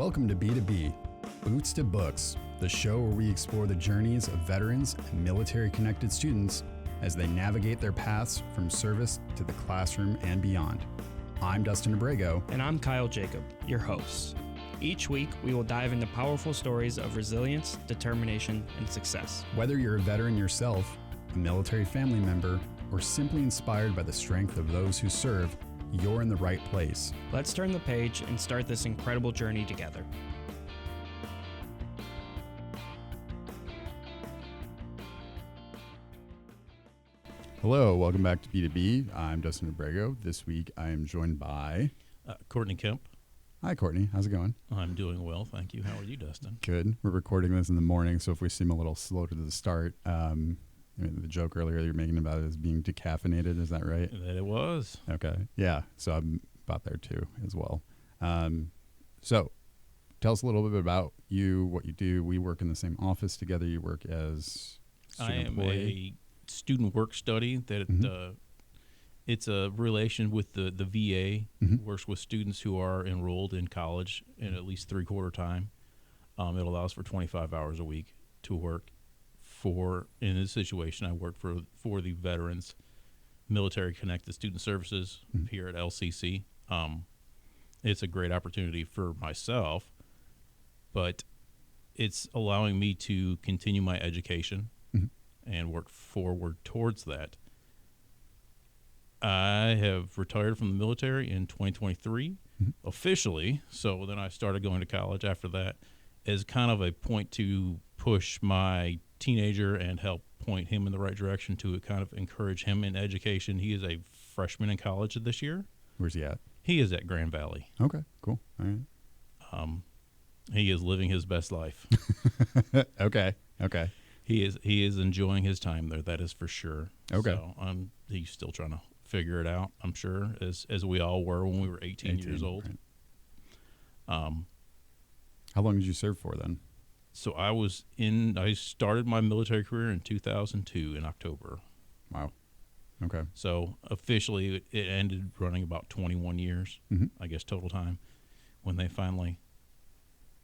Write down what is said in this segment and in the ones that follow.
Welcome to B2B, Boots to Books, the show where we explore the journeys of veterans and military-connected students as they navigate their paths from service to the classroom and beyond. I'm Dustin Abrego. And I'm Jakob, your host. Each week, we will dive into powerful stories of resilience, determination, and success. Whether you're a veteran yourself, a military family member, or simply inspired by the strength of those who serve, you're in the right place. Let's turn the page and start this incredible journey together. Hello, welcome back to B2B. I'm Dustin Abrego. This week I am joined by Courtney Kemp. Hi, Courtney. How's it going? I'm doing well, thank you. How are you, Dustin? Good. We're recording this in the morning, so if we seem a little slow to the start, the joke earlier you're making about it as being decaffeinated, is that right? That it was. Okay. Yeah. So I'm about there too as well. So tell us a little bit about you, what you do. We work in the same office together. You work as I am employee. a student work study that it's a relation with the VA, works with students who are enrolled in college in at least 3/4 time. It allows for 25 hours a week to work in this situation, I work for the Veterans Military Connected Student Services here at LCC. It's a great opportunity for myself, but it's allowing me to continue my education and work forward towards that. I have retired from the military in 2023 officially, so then I started going to college after that as kind of a point to push my teenager and help point him in the right direction to kind of encourage him in education. He is a freshman in college this year. Where's he at? He is at Grand Valley. Okay, cool. All right. He is living his best life. Okay. He is enjoying his time there. That is for sure. Okay. So he's still trying to figure it out, I'm sure, as we all were when we were 18 years old. Right. How long did you serve for then? So I started my military career in 2002 in October. Wow. Okay. So officially it ended running about 21 years, I guess, total time when they finally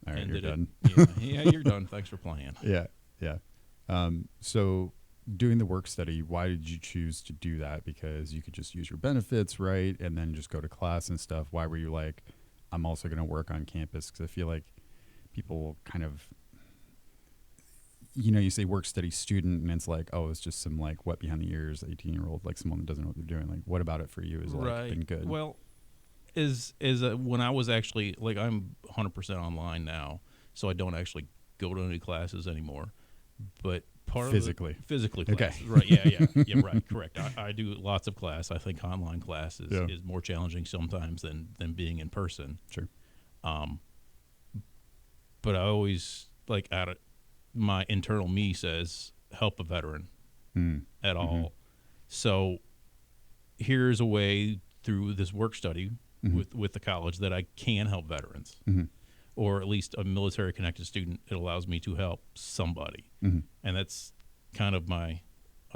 all right, ended you're done. Yeah, you're done. Thanks for playing. Yeah. So doing the work study, why did you choose to do that? Because you could just use your benefits, right? And then just go to class and stuff. Why were you like, I'm also going to work on campus? Because I feel like people kind of, you say work study student and it's like, oh, it's just some like wet behind the ears 18-year-old, like someone that doesn't know what they're doing. Like, what about it for you is like been good? Well, when I was actually like, I'm 100% online now, so I don't actually go to any classes anymore. But physically classes, okay. Right? Yeah, right, correct. I do lots of class. I think online class is more challenging sometimes than being in person. Sure. But I always my internal me says help a veteran at all. So here's a way through this work study with the college that I can help veterans, or at least a military connected student. It allows me to help somebody, and that's kind of I've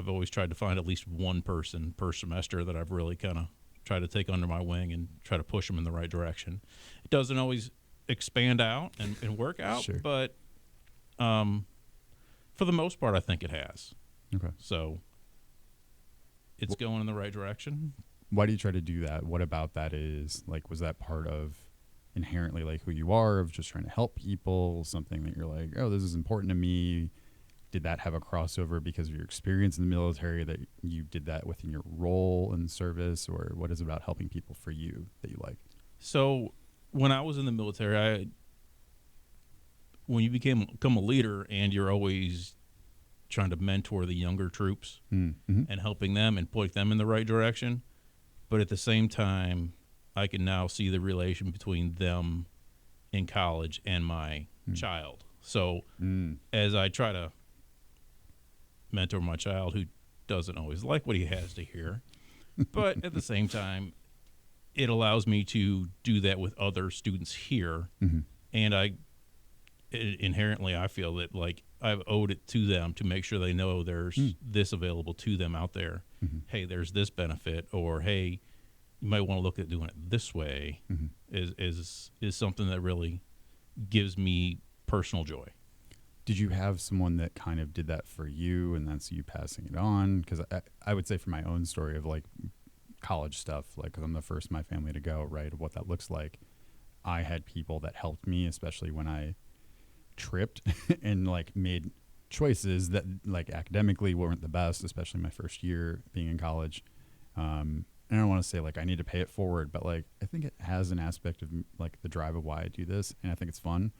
always tried to find at least one person per semester that I've really kind of tried to take under my wing and try to push them in the right direction. It doesn't always expand out and work out, sure. But for the most part, I think it has. Okay. So it's going in the right direction. Why do you try to do that? What about that is like, was that part of inherently like who you are, of just trying to help people, something that you're like, oh, this is important to me? Did that have a crossover because of your experience in the military, that you did that within your role in service, or what is it about helping people for you that you like? So when I was in the military, when you become a leader and you're always trying to mentor the younger troops and helping them and point them in the right direction, but at the same time, I can now see the relation between them in college and my child. So as I try to mentor my child, who doesn't always like what he has to hear, but at the same time, it allows me to do that with other students here. And inherently, I feel that like I've owed it to them to make sure they know there's this available to them out there. Hey, there's this benefit, or hey, you might want to look at doing it this way, is something that really gives me personal joy. Did you have someone that kind of did that for you, and that's you passing it on? Because I would say for my own story of like college stuff, like 'cause I'm the first in my family to go, right, of what that looks like. I had people that helped me, especially when I tripped and like made choices that like academically weren't the best, especially my first year being in college. And I don't want to say like I need to pay it forward, but like I think it has an aspect of like the drive of why I do this, and I think it's fun.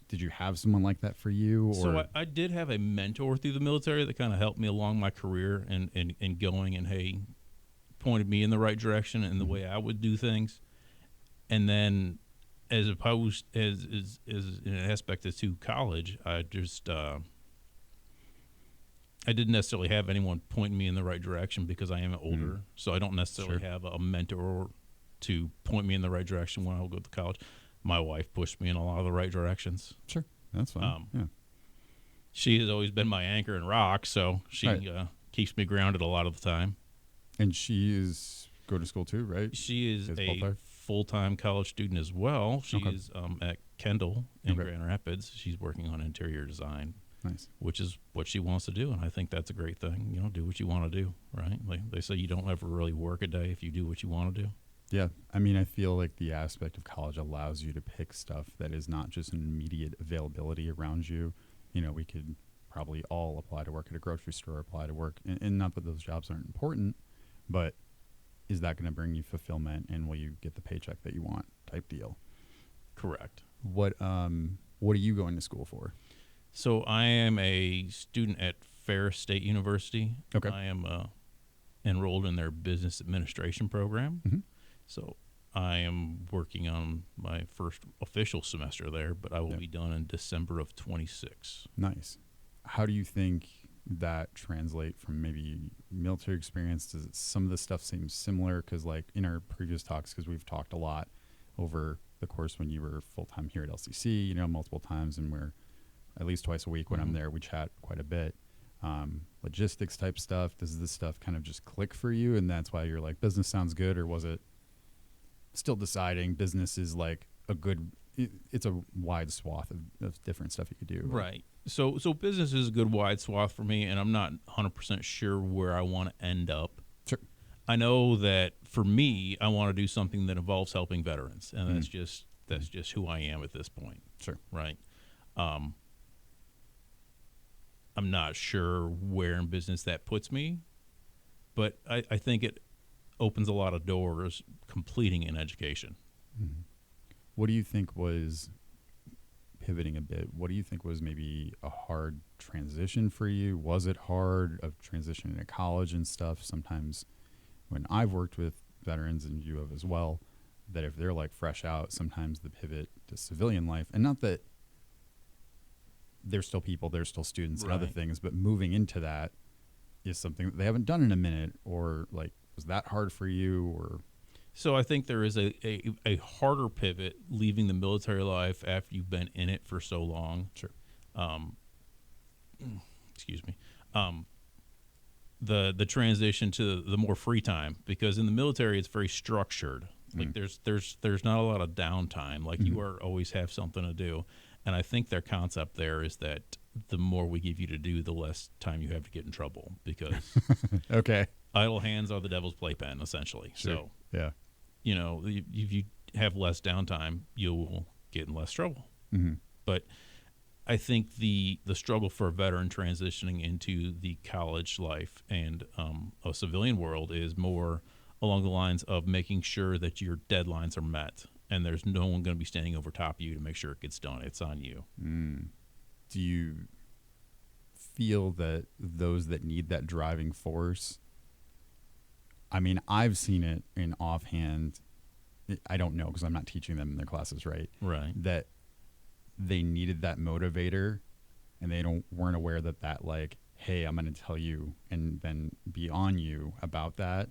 Did you have someone like that for you? Or? So I did have a mentor through the military that kind of helped me along my career and going, and hey, pointed me in the right direction and the way I would do things. And then as opposed as an aspect as to college, I just I didn't necessarily have anyone pointing me in the right direction because I am older. So I don't necessarily have a mentor to point me in the right direction when I will go to college. My wife pushed me in a lot of the right directions. Sure, that's fine. Yeah. She has always been my anchor and rock, so she keeps me grounded a lot of the time. And she is go to school too, right? She is a full-time college student as well. She is at Kendall in Grand Rapids. She's working on interior design. Nice. Which is what she wants to do, and I think that's a great thing. You know, do what you want to do, right? Like they say, you don't ever really work a day if you do what you want to do. Yeah. I mean, I feel like the aspect of college allows you to pick stuff that is not just an immediate availability around you. You know, we could probably all apply to work at a grocery store, apply to work, and not that those jobs aren't important, but is that going to bring you fulfillment, and will you get the paycheck that you want type deal? Correct. What are you going to school for? So I am a student at Ferris State University. Okay. I am enrolled in their business administration program. Mm-hmm. So I am working on my first official semester there, but I will be done in December of 26. Nice. How do you think that translate from maybe military experience? Does some of the stuff seem similar? Because like in our previous talks, because we've talked a lot over the course when you were full-time here at LCC, you know, multiple times, and we're at least twice a week when I'm there, we chat quite a bit. Logistics type stuff, does this stuff kind of just click for you, and that's why you're like, business sounds good? Or was it still deciding business is like it's a wide swath of different stuff you could do? Right. So business is a good wide swath for me, and I'm not 100% sure where I want to end up. Sure. I know that for me, I want to do something that involves helping veterans, and that's just who I am at this point. Sure. Right. I'm not sure where in business that puts me, but I think it opens a lot of doors completing an education. Mm-hmm. What do you think was, pivoting a bit, what do you think was maybe a hard transition for you? Was it hard of transitioning to college and stuff? Sometimes when I've worked with veterans, and you have as well, that if they're like fresh out, sometimes the pivot to civilian life, and not that they're still people, they're still students and other things, but moving into that is something that they haven't done in a minute. Or like, was that hard for you? Or so I think there is a harder pivot leaving the military life after you've been in it for so long. Sure. Excuse me. The transition to the more free time, because in the military it's very structured. Like there's not a lot of downtime. Like you are always have something to do. And I think their concept there is that the more we give you to do, the less time you have to get in trouble, because idle hands are the devil's playpen, essentially. Sure. So, yeah, you know, if you have less downtime, you'll get in less trouble. Mm-hmm. But I think the struggle for a veteran transitioning into the college life and a civilian world is more along the lines of making sure that your deadlines are met. And there's no one going to be standing over top of you to make sure it gets done. It's on you. Do you feel that those that need that driving force, I mean, I've seen it in offhand, I don't know because I'm not teaching them in their classes, right? Right. That they needed that motivator, and they weren't aware that like, hey, I'm going to tell you and then be on you about that.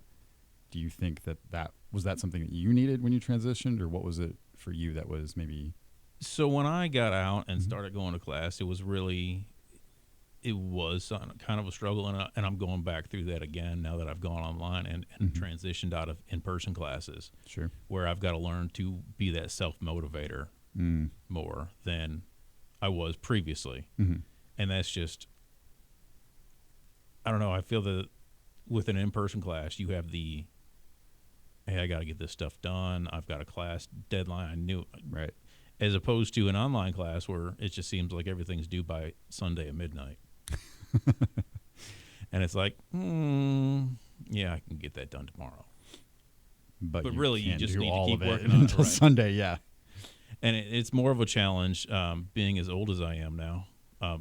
Do you think that was something that you needed when you transitioned, or what was it for you that was maybe? So when I got out and started going to class, it was kind of a struggle, and I'm going back through that again now that I've gone online and transitioned out of in-person classes. Sure. Where I've got to learn to be that self-motivator, more than I was previously. Mm-hmm. And that's just, I don't know. I feel that with an in-person class, you have the, hey, I got to get this stuff done. I've got a class deadline. I knew. Right. As opposed to an online class where it just seems like everything's due by Sunday at midnight. And it's like, yeah, I can get that done tomorrow. But you really, you can't just do need to all keep of it working on it, until right. Sunday. Yeah. And it's more of a challenge being as old as I am now,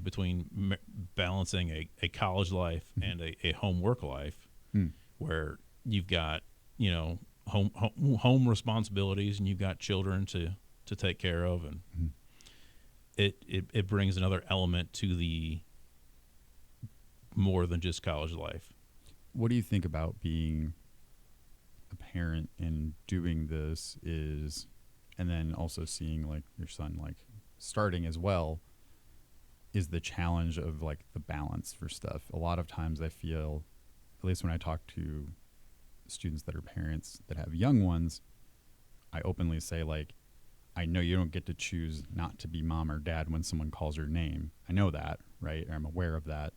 between balancing a college life and a home work life, where you've got, home responsibilities and you've got children to take care of, and it brings another element to the more than just college life. What do you think about being a parent and doing this and then also seeing like your son like starting as well, is the challenge of like the balance for stuff? A lot of times I feel, at least when I talk to students that are parents that have young ones, I openly say like, I know you don't get to choose not to be mom or dad when someone calls your name. I know that, right? I'm aware of that.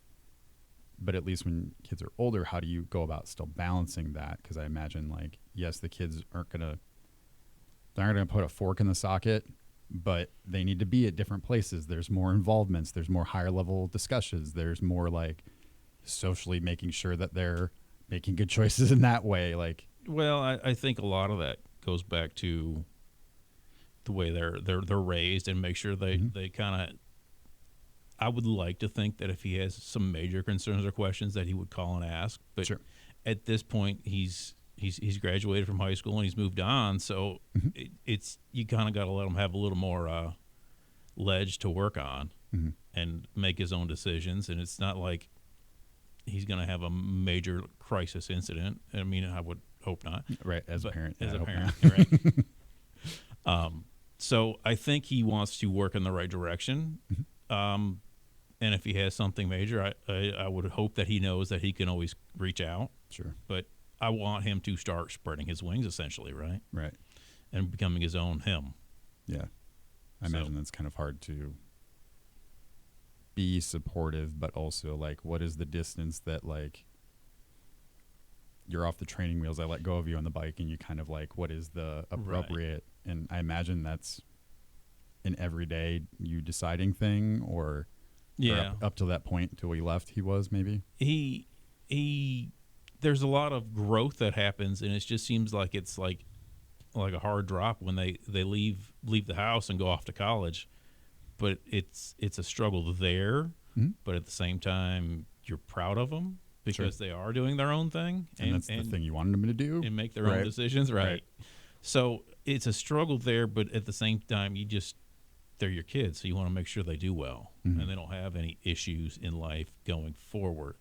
But at least when kids are older, how do you go about still balancing that? Because I imagine like, yes, the kids they're not gonna put a fork in the socket, but they need to be at different places. There's more involvements. There's more higher level discussions. There's more like socially making sure that they're making good choices in that way. Like, well, I think a lot of that goes back to the way they're raised, and make sure they kind of. I would like to think that if he has some major concerns or questions that he would call and ask, but sure. At this point he's graduated from high school and he's moved on, so it's you kind of got to let him have a little more ledge to work on and make his own decisions. And it's not like he's going to have a major crisis incident. I mean, I would hope not. Right, as a parent. As Yeah, a I hope parent, right. So I think he wants to work in the right direction. And if he has something major, I would hope that he knows that he can always reach out. Sure. But I want him to start spreading his wings, essentially, right? Right. And becoming his own him. Yeah. I imagine that's kind of hard to be supportive, but also like, what is the distance that like you're off the training wheels, I let go of you on the bike, and you kind of like, what is the appropriate? Right. And I imagine that's an everyday you deciding thing, or up to that point till we left, he was maybe he there's a lot of growth that happens, and it just seems like it's like a hard drop when they leave the house and go off to college. But it's a struggle there, but at the same time you're proud of them because they are doing their own thing, and that's the thing you wanted them to do, and make their own decisions, right? So it's a struggle there, but at the same time they're your kids, so you want to make sure they do well and they don't have any issues in life going forward.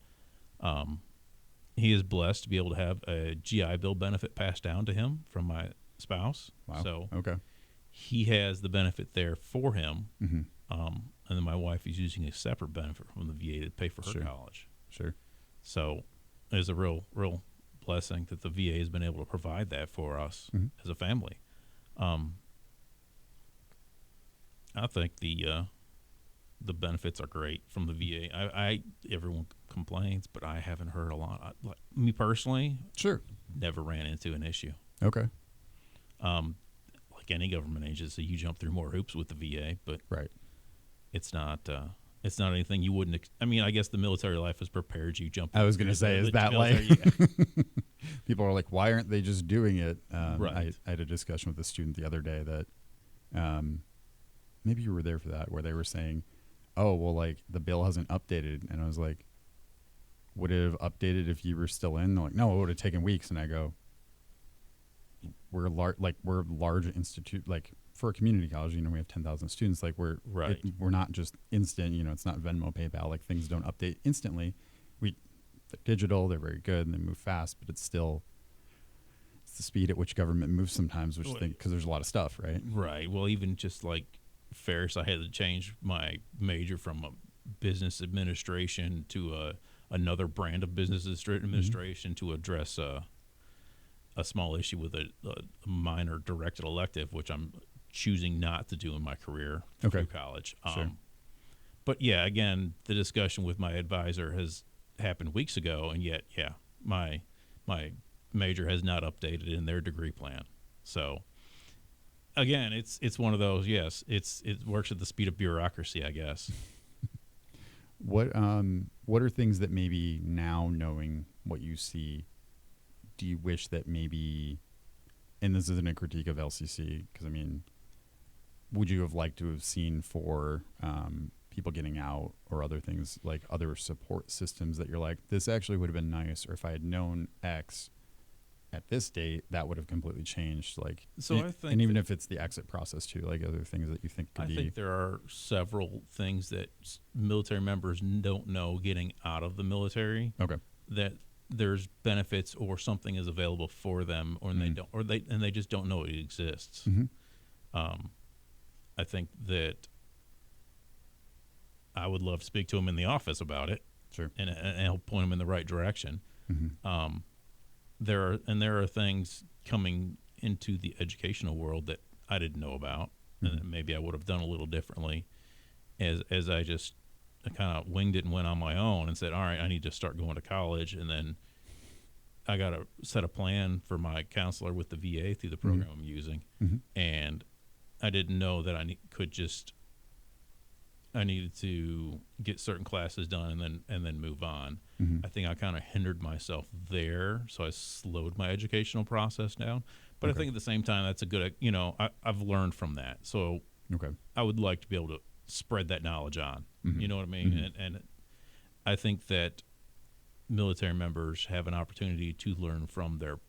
He is blessed to be able to have a GI Bill benefit passed down to him from my spouse. Wow. So he has the benefit there for him. And then my wife is using a separate benefit from the VA to pay for her college. Sure. So it's a real blessing that the VA has been able to provide that for us as a family. I think the benefits are great from the VA. Everyone complains, but I haven't heard a lot. Me personally, never ran into an issue. Okay. Like any government agency, you jump through more hoops with the VA, but it's not anything you wouldn't. I mean, I guess the military life has prepared you. I was going to say, is that like people are like, why aren't they just doing it? I had a discussion with a student the other day that. Maybe you were there for that, where they were saying, oh, well, like the bill hasn't updated. And I was like, would it have updated if you were still in? They're like, no, it would have taken weeks. And I go, we're large institute, like for a community college, we have 10,000 students. Like we're not just instant, it's not Venmo, PayPal, like things don't update instantly. They're digital, they're very good and they move fast, but it's the speed at which government moves sometimes, because there's a lot of stuff, right? Right. Well, even just like Ferris, I had to change my major from a business administration to another brand of business administration to address a small issue with a minor directed elective, which I'm choosing not to do in my career Okay. through college. Sure. But yeah, again, the discussion with my advisor has happened weeks ago, and yet, yeah, my major has not updated in their degree plan. So again, it's one of those. Yes, it works at the speed of bureaucracy, I guess. What are things that maybe now, knowing what you see, do you wish that maybe, and this isn't a critique of LCC, because I mean, would you have liked to have seen for people getting out or other things, like other support systems that you're like, this actually would have been nice, or if I had known X at this date, that would have completely changed. Like, So I think, and even if it's the exit process too, like other things that you think could I be. think there are several things that military members don't know getting out of the military. Okay. That there's benefits or something is available for them, or they don't, or they just don't know it exists. Mm-hmm. I think that I would love to speak to them in the office about it, Sure. and help point them in the right direction. Mm-hmm. There are things coming into the educational world that I didn't know about, and that maybe I would have done a little differently, as I just kind of winged it and went on my own and said, all right, I need to start going to college, and then I got to set a plan for my counselor with the VA through the program I'm using, and I didn't know that I needed to get certain classes done and then move on. I think I kind of hindered myself there, so I slowed my educational process down. But I think at the same time, that's a good, I've learned from that. So I would like to be able to spread that knowledge on. You know what I mean? And I think that military members have an opportunity to learn from their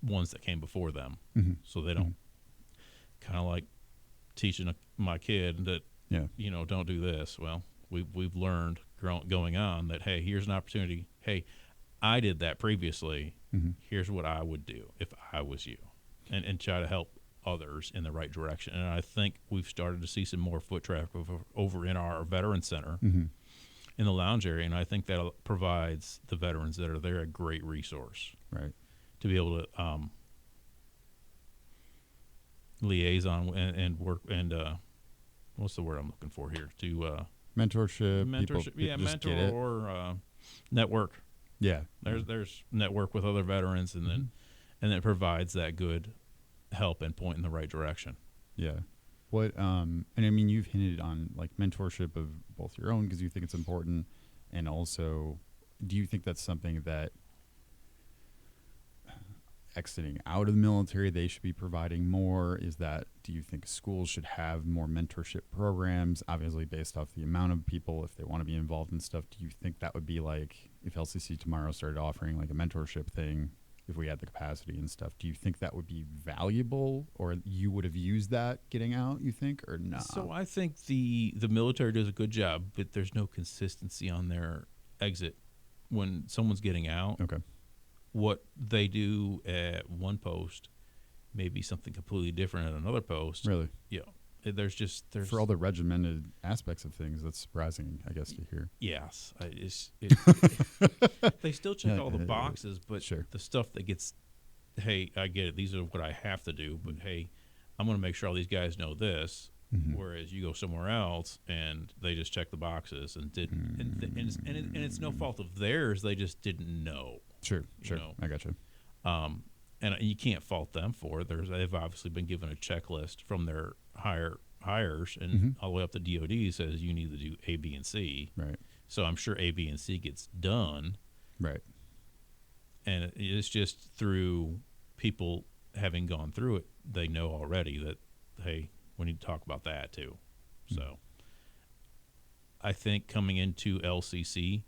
ones that came before them, so they don't kind of like teaching my kid that, don't do this. Well, we've learned going on that, hey, here's an opportunity. Hey, I did that previously. Here's what I would do if I was you, and try to help others in the right direction. And I think we've started to see some more foot traffic over in our veteran center in the lounge area, and I think that provides the veterans that are there a great resource, Right. to be able to liaison and work and what's the word I'm looking for here? To Mentorship. People yeah, just mentor get it. or network. Yeah. There's network with other veterans, and then it provides that good help and point in the right direction. Yeah. What and I mean, you've hinted on like mentorship of both your own because you think it's important, and also, do you think that's something that exiting out of the military they should be providing more? Is that, do you think schools should have more mentorship programs, obviously based off the amount of people, if they want to be involved in stuff? Do you think that would be like, if LCC tomorrow started offering like a mentorship thing, if we had the capacity and stuff, do you think that would be valuable, or you would have used that getting out, you think, or not? So I think the military does a good job, but there's no consistency on their exit when someone's getting out. Okay. What they do at one post may be something completely different at another post. Really? Yeah. There's for all the regimented aspects of things, that's surprising, I guess, to hear. Yes, they still check all the boxes, but the stuff that gets, hey, I get it, these are what I have to do, but hey, I'm going to make sure all these guys know this. Whereas you go somewhere else and they just check the boxes and didn't, and it's no fault of theirs. They just didn't know. Sure. I got you. And you can't fault them for it. They've obviously been given a checklist from their hires, and all the way up to DOD says you need to do A, B, and C. Right. So I'm sure A, B, and C gets done. Right. And it's just through people having gone through it, they know already that, hey, we need to talk about that too. So I think coming into LCC,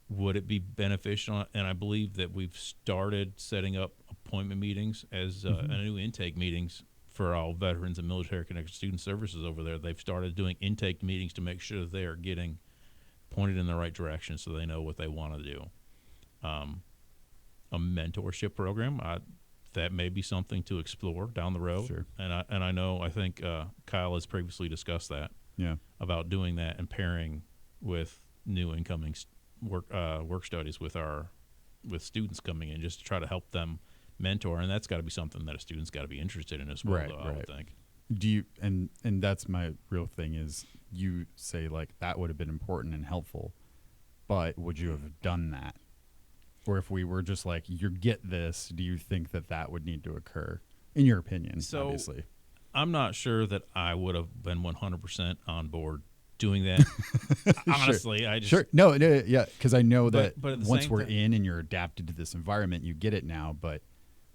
would it be beneficial? And I believe that we've started setting up appointment meetings as new intake meetings for all veterans and military connected student services over there. They've started doing intake meetings to make sure that they are getting pointed in the right direction so they know what they want to do. A mentorship program, that may be something to explore down the road. Sure. And I think Kyle has previously discussed that. Yeah. About doing that and pairing with new incoming work studies with students coming in, just to try to help them mentor, and that's got to be something that a student's got to be interested in as well. Right. Though, I would think. Do you and that's my real thing is you say like that would have been important and helpful, but would you have done that? Or if we were just like, you get this, do you think that that would need to occur in your opinion? So obviously, I'm not sure that I would have been 100% on board doing that. Honestly, I just sure. No, yeah, because I know that but at the once same we're time, in and you're adapted to this environment, you get it now. But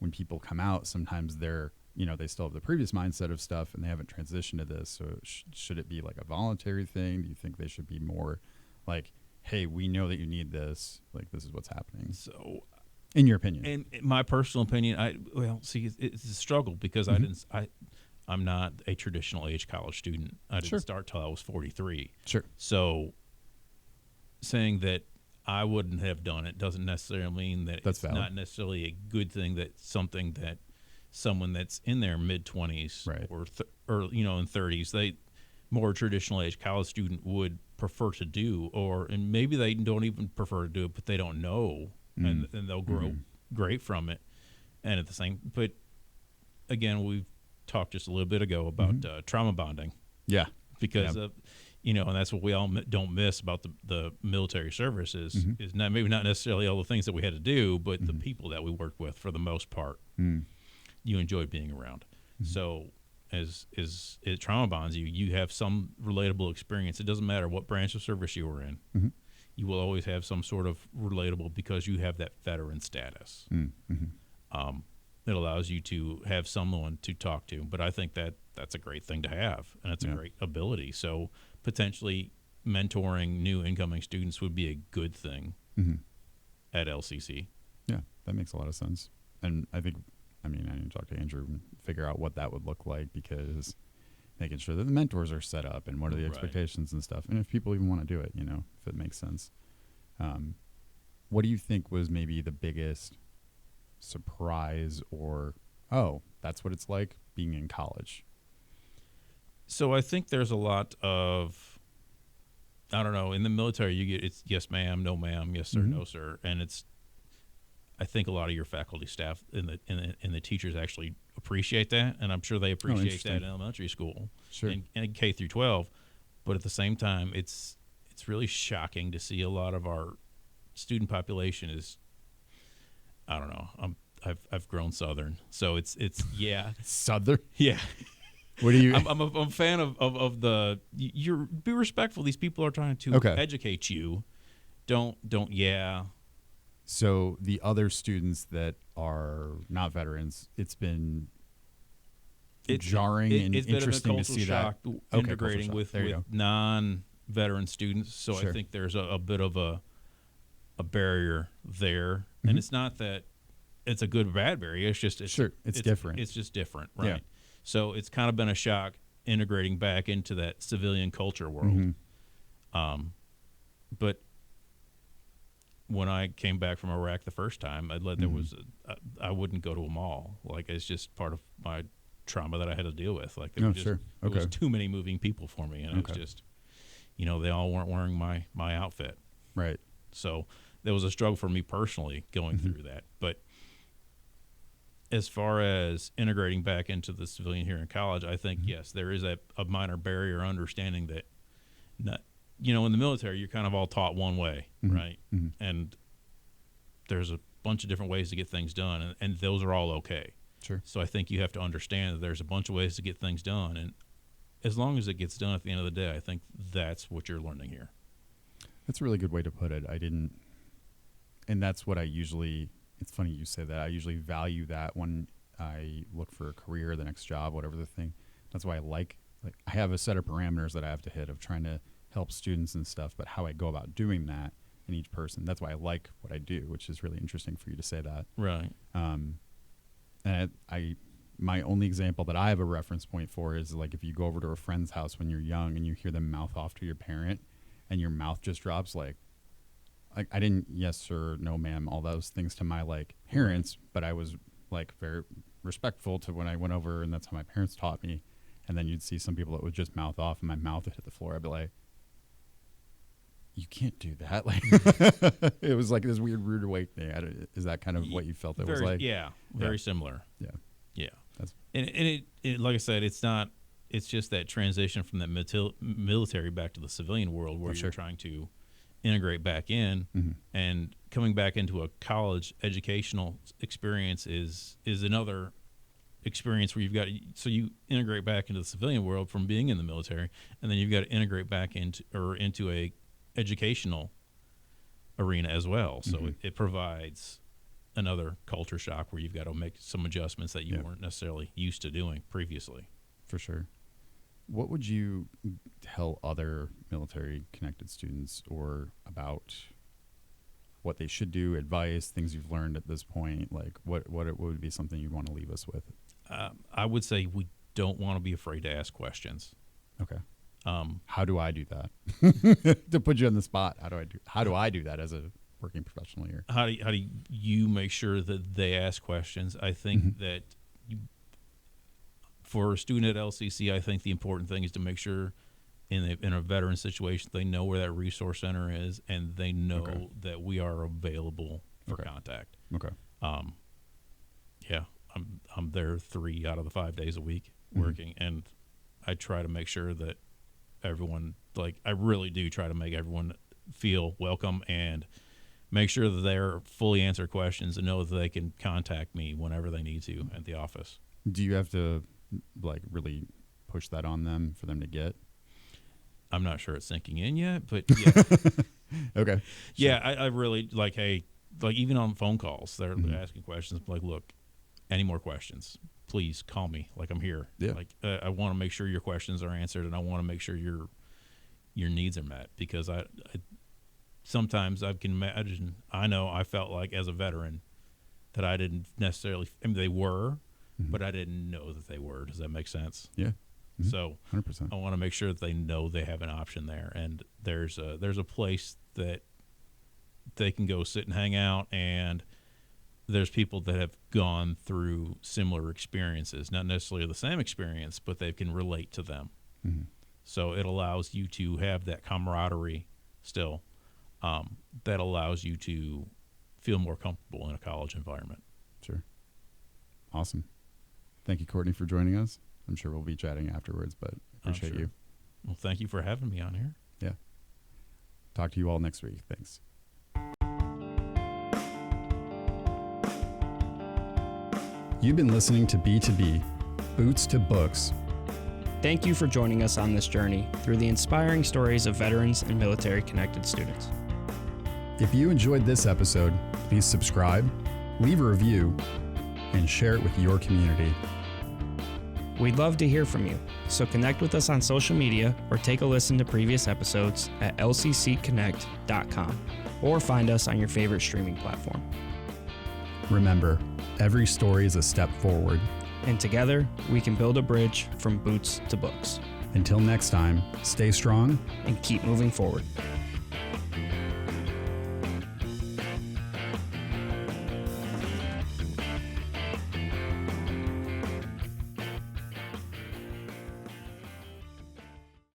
when people come out, sometimes they're, they still have the previous mindset of stuff and they haven't transitioned to this. So should it be like a voluntary thing? Do you think they should be more like, hey, we know that you need this. Like, this is what's happening. So, in your opinion, in my personal opinion, it's a struggle because I'm not a traditional age college student. I didn't start till I was 43. Sure. So saying that I wouldn't have done it doesn't necessarily mean that that's it's valid. not necessarily a good thing that something that someone that's in their mid-20s right. or in 30s, they more traditional age college student would prefer to do, and maybe they don't even prefer to do it, but they don't know, and they'll grow great from it. And at the same, but again, we've talked just a little bit ago about trauma bonding. Yeah. Because of, and that's what we all don't miss about the military service is not maybe not necessarily all the things that we had to do, but the people that we worked with for the most part, you enjoyed being around. So as it trauma bonds you, you have some relatable experience. It doesn't matter what branch of service you were in. You will always have some sort of relatable because you have that veteran status. It allows you to have someone to talk to. But I think that's a great thing to have, and it's a great ability. So potentially mentoring new incoming students would be a good thing at LCC. Yeah, that makes a lot of sense. And I think, I need to talk to Andrew and figure out what that would look like, because making sure that the mentors are set up and what are the expectations and stuff. And if people even want to do it, if it makes sense. What do you think was maybe the biggest surprise or, oh, that's what it's like being in college? So I think there's a lot of, I don't know, in the military you get it's yes ma'am, no ma'am, yes sir, no sir, and I think a lot of your faculty staff and the teachers actually appreciate that, and I'm sure they appreciate that in elementary school, and K through 12. But at the same time, it's really shocking to see a lot of our student population is, I don't know, I've grown Southern, so it's Southern, yeah. What do you? I'm a fan of the be respectful. These people are trying to educate you. Don't. So the other students that are not veterans, it's been jarring and interesting to see that integrating with non-veteran students. So I think there's a bit of a barrier there, and it's not that it's a good or bad barrier. It's just it's different. It's just different, right? Yeah. So it's kind of been a shock integrating back into that civilian culture world. But when I came back from Iraq the first time, I wouldn't go to a mall. Like, it's just part of my trauma that I had to deal with. Like, there was too many moving people for me, and it was just, they all weren't wearing my outfit. Right. So there was a struggle for me personally going through that. But as far as integrating back into the civilian here in college, I think, yes, there is a minor barrier understanding that, in the military, you're kind of all taught one way, right? And there's a bunch of different ways to get things done, and those are all okay. Sure. So I think you have to understand that there's a bunch of ways to get things done, and as long as it gets done at the end of the day, I think that's what you're learning here. That's a really good way to put it. And that's what I usually, it's funny you say that. I usually value that when I look for a career, the next job, whatever the thing. That's why I I have a set of parameters that I have to hit of trying to help students and stuff, but how I go about doing that in each person. That's why I like what I do, which is really interesting for you to say that. Right. And my only example that I have a reference point for is like if you go over to a friend's house when you're young and you hear them mouth off to your parent and your mouth just drops, like I didn't yes sir, no ma'am, all those things to my parents, but I was very respectful to when I went over, and that's how my parents taught me. And then you'd see some people that would just mouth off and my mouth would hit the floor. I'd be like, you can't do that. It was like this weird weight thing. Is that kind of what you felt it was like? Yeah, very similar. Yeah. And it like I said, it's not it's just that transition from that military back to the civilian world where you're trying to integrate back in, and coming back into a college educational experience is another experience where you integrate back into the civilian world from being in the military, and then you've got to integrate back into a educational arena as well. So it provides another culture shock where you've got to make some adjustments that you weren't necessarily used to doing previously. For sure. What would you tell other military connected students or about what they should do, advice, things you've learned at this point? Like what would be something you'd want to leave us with? I would say we don't want to be afraid to ask questions. Okay. How do I do that? To put you on the spot, how do I do that as a working professional here? How do you make sure that they ask questions? I think that for a student at LCC, I think the important thing is to make sure in a veteran situation they know where that resource center is, and they know that we are available for contact. Okay. Yeah, I'm there 3 out of the 5 days a week working, and I try to make sure that everyone, I really do try to make everyone feel welcome and make sure that they're fully answer questions and know that they can contact me whenever they need to at the office. Do you have to really push that on them for them to get? I'm not sure it's sinking in yet, but yeah. Okay. Yeah, I really even on phone calls, they're asking questions. Look, any more questions? Please call me. I'm here. Yeah. I want to make sure your questions are answered, and I want to make sure your needs are met, because I sometimes I can imagine. I know I felt like as a veteran that I didn't necessarily. I mean, they were, but I didn't know that they were. Does that make sense? Yeah. So 100%. I want to make sure that they know they have an option there, and there's a place that they can go sit and hang out, and there's people that have gone through similar experiences, not necessarily the same experience, but they can relate to them. So it allows you to have that camaraderie still, that allows you to feel more comfortable in a college environment. Sure. Awesome. Thank you, Courtney, for joining us. I'm sure we'll be chatting afterwards, but appreciate you. Well, thank you for having me on here. Yeah. Talk to you all next week. Thanks. You've been listening to B2B, Boots to Books. Thank you for joining us on this journey through the inspiring stories of veterans and military-connected students. If you enjoyed this episode, please subscribe, leave a review, and share it with your community. We'd love to hear from you, so connect with us on social media or take a listen to previous episodes at lccconnect.com or find us on your favorite streaming platform. Remember, every story is a step forward. And together, we can build a bridge from boots to books. Until next time, stay strong and keep moving forward.